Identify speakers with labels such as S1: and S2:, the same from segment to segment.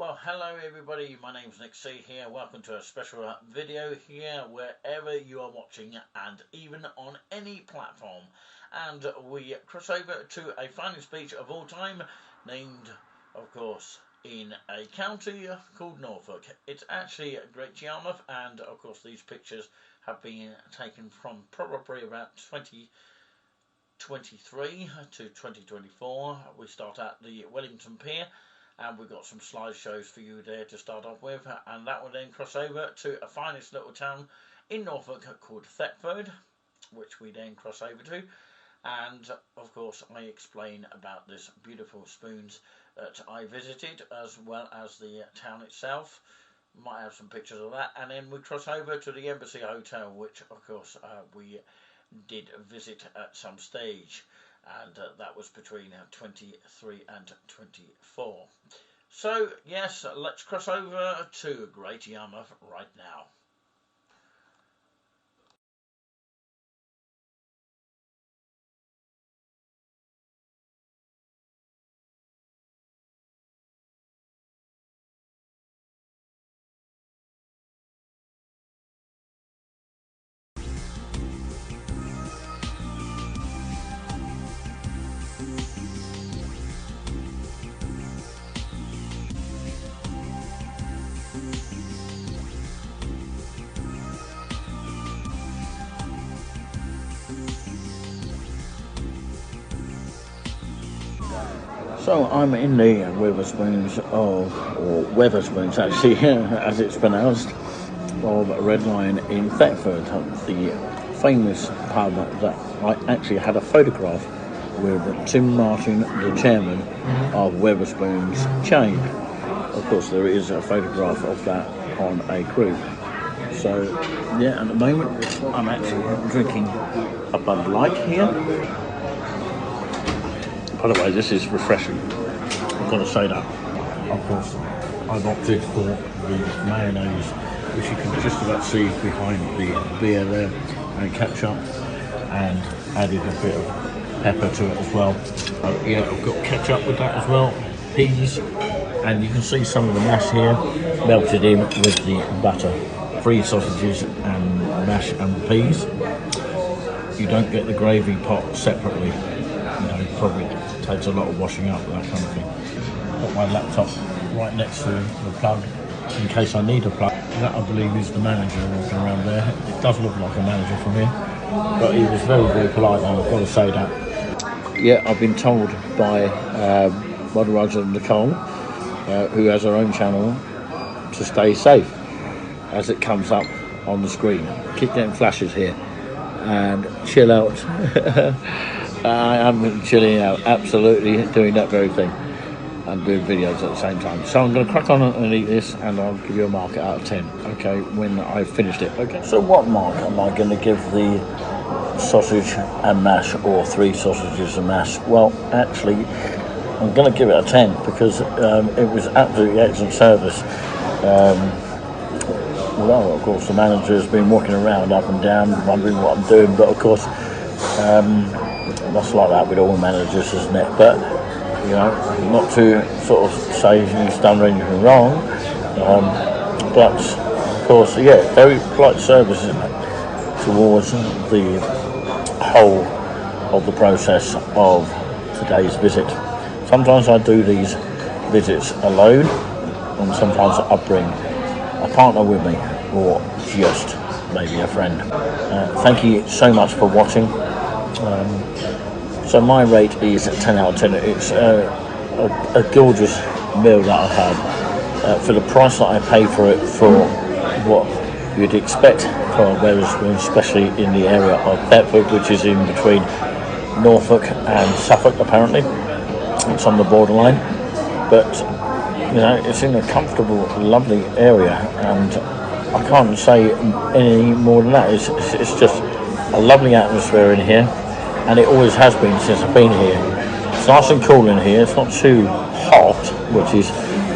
S1: Well, hello everybody, my name's Nick C here. Welcome to a special video here wherever you are watching and even on any platform. And we cross over to a finest beach of all time, named, of course, in a county called Norfolk. It's actually Great Yarmouth, and of course these pictures have been taken from probably about 2023 to 2024. We start at the Wellington Pier, and we've got some slideshows for you there to start off with, and that will then cross over to a finest little town in Norfolk called Thetford, which we then cross over to, and of course I explain about this beautiful spoons that I visited, as well as the town itself. Might have some pictures of that, and then we cross over to the Embassy Hotel, which of course we did visit at some stage, and that was between 23 and 24. So yes, let's cross over to Great Yarmouth right now. So I'm in the Wetherspoons or Wetherspoons actually, as it's pronounced, of Red Lion in Thetford, the famous pub that I actually had a photograph with Tim Martin, the chairman of Wetherspoons chain. Of course there is a photograph of that on a group. So yeah, at the moment I'm actually drinking a Bud Light here. By the way, this is refreshing, I've got to say that. Of course, I've opted for the mayonnaise, which you can just about see behind the beer there, and ketchup, and added a bit of pepper to it as well. Yeah, I've got ketchup with that as well, peas, and you can see some of the mash here melted in with the butter. 3 sausages and mash and peas. You don't get the gravy pot separately. You know, probably takes a lot of washing up, that kind of thing. Got my laptop right next to the plug in case I need a plug. That I believe is the manager walking around there. It does look like a manager from here, but he was very, very polite, and I've got to say that. Yeah, I've been told by moderator Nicole, who has her own channel, to stay safe as it comes up on the screen. Keep getting flashes here and chill out. I am chilling out, absolutely doing that very thing, and doing videos at the same time. So I'm going to crack on and eat this, and I'll give you a mark out of 10, okay, when I've finished it. Okay, so what mark am I going to give the sausage and mash, or 3 sausages and mash? Well, actually, I'm going to give it a 10, because it was absolutely excellent service. Well, of course, the manager has been walking around up and down, wondering what I'm doing, but of course, that's like that with all managers, isn't it? But, you know, not to sort of say he's done anything wrong, but, of course, yeah, very polite service towards the whole of the process of today's visit. Sometimes I do these visits alone, and sometimes I bring a partner with me, or just maybe a friend. Thank you so much for watching. So my rate is 10 out of 10. It's a gorgeous meal that I had. For the price that I paid for it, for what you'd expect for Wetherspoons, especially in the area of Thetford, which is in between Norfolk and Suffolk apparently. It's on the borderline. But you know, it's in a comfortable, lovely area, and I can't say any more than that. It's just a lovely atmosphere in here, and it always has been since I've been here. It's nice and cool in here. It's not too hot, which is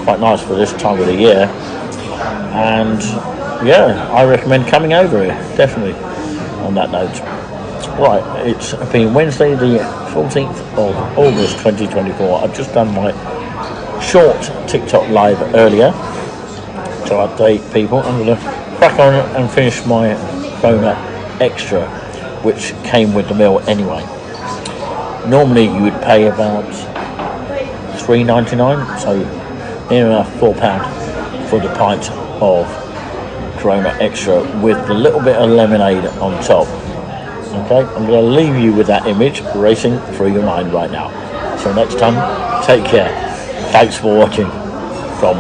S1: quite nice for this time of the year. And yeah, I recommend coming over here, definitely, on that note. Right, it's been Wednesday the 14th of August 2024. I've just done my short TikTok live earlier to update people. I'm going to crack on and finish my Roma Extra, which came with the meal anyway. Normally you would pay about $3.99, so near enough £4 for the pint of Corona Extra with a little bit of lemonade on top. Okay, I'm going to leave you with that image racing through your mind right now. So next time, take care. Thanks for watching from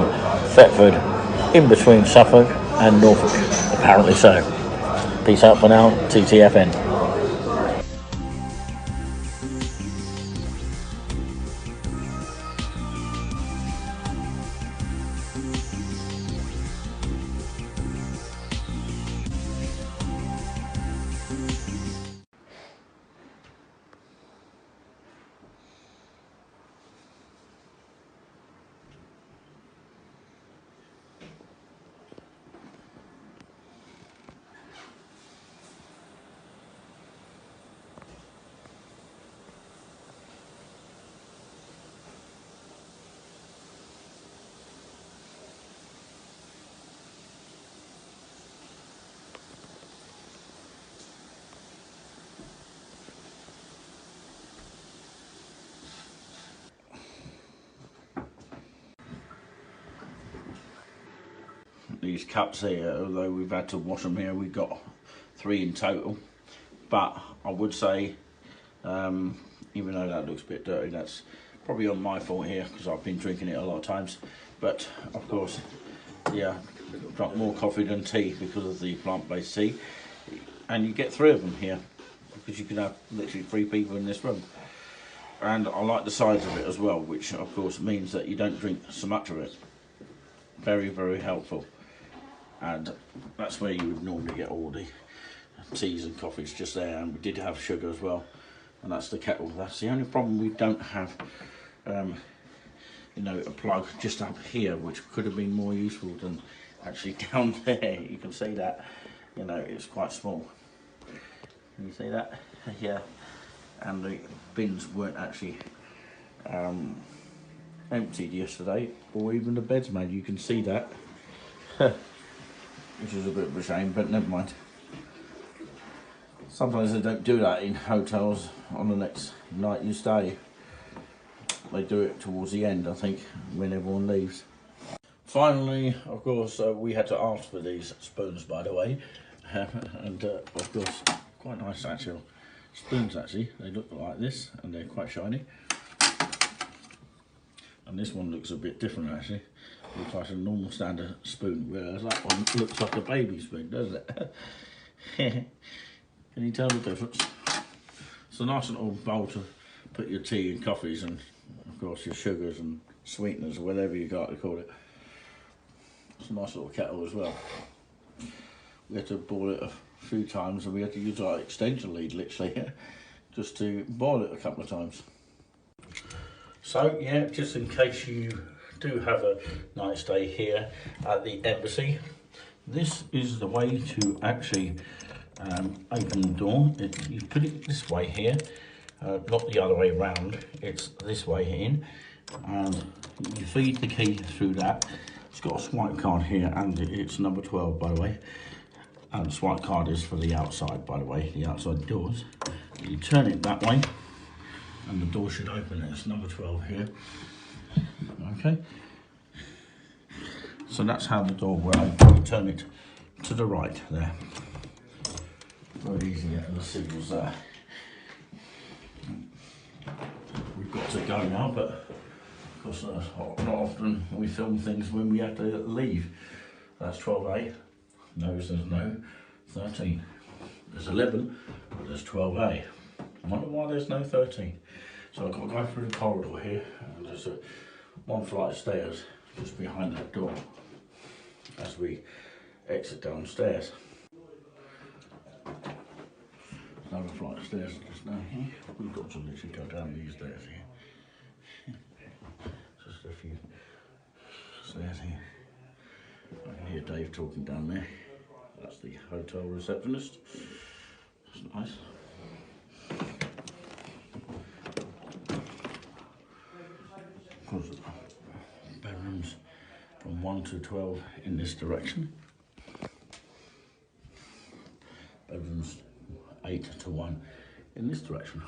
S1: Thetford, in between Suffolk and Norfolk, apparently so. Peace out for now, TTFN. These cups here, although we've had to wash them here, we've got 3 in total, but I would say, even though that looks a bit dirty, that's probably on my fault here because I've been drinking it a lot of times. But of course, yeah, drunk more coffee than tea because of the plant-based tea, and you get 3 of them here because you can have literally 3 people in this room. And I like the size of it as well, which of course means that you don't drink so much of it. Very, very helpful. And that's where you would normally get all the teas and coffees just there, and we did have sugar as well, and that's the kettle. That's the only problem, we don't have you know, a plug just up here, which could have been more useful than actually down there. You can see that, you know, it's quite small. Can you see that? Yeah. And the bins weren't actually emptied yesterday, or even the beds made. You can see that. Which is a bit of a shame, but never mind. Sometimes they don't do that in hotels on the next night you stay. They do it towards the end, I think, when everyone leaves. Finally, of course, we had to ask for these spoons, by the way. And of course, quite nice actual spoons actually. They look like this, and they're quite shiny. And this one looks a bit different actually. Looks like a normal standard spoon, whereas that one looks like a baby spoon, doesn't it? Can you tell the difference? It's a nice little bowl to put your tea and coffees and of course your sugars and sweeteners or whatever you got to call it. It's a nice little kettle as well. We had to boil it a few times, and we had to use our extension lead literally just to boil it a couple of times. So yeah, just in case you do have a nice day here at the embassy, this is the way to actually open the door. You put it this way here, not the other way round, it's this way in, and you feed the key through that. It's got a swipe card here, and it's number 12, by the way, and the swipe card is for the outside, by the way, the outside doors. You turn it that way and the door should open. It's number 12 here. Okay, so that's how the door will open. You turn it to the right there. Very easy getting the signals there. We've got to go now, but of course not often we film things when we have to leave. That's 12A. No, there's no 13. There's 11, but there's 12A. I wonder why there's no 13. So I've got to go through the corridor here, and there's one flight of stairs just behind that door as we exit downstairs. Another flight of stairs just down here. We've got to literally go down these stairs here. Just a few stairs here. I can hear Dave talking down there. That's the hotel receptionist. That's nice. 1 to 12 in this direction. Bedrooms 8 to 1 in this direction.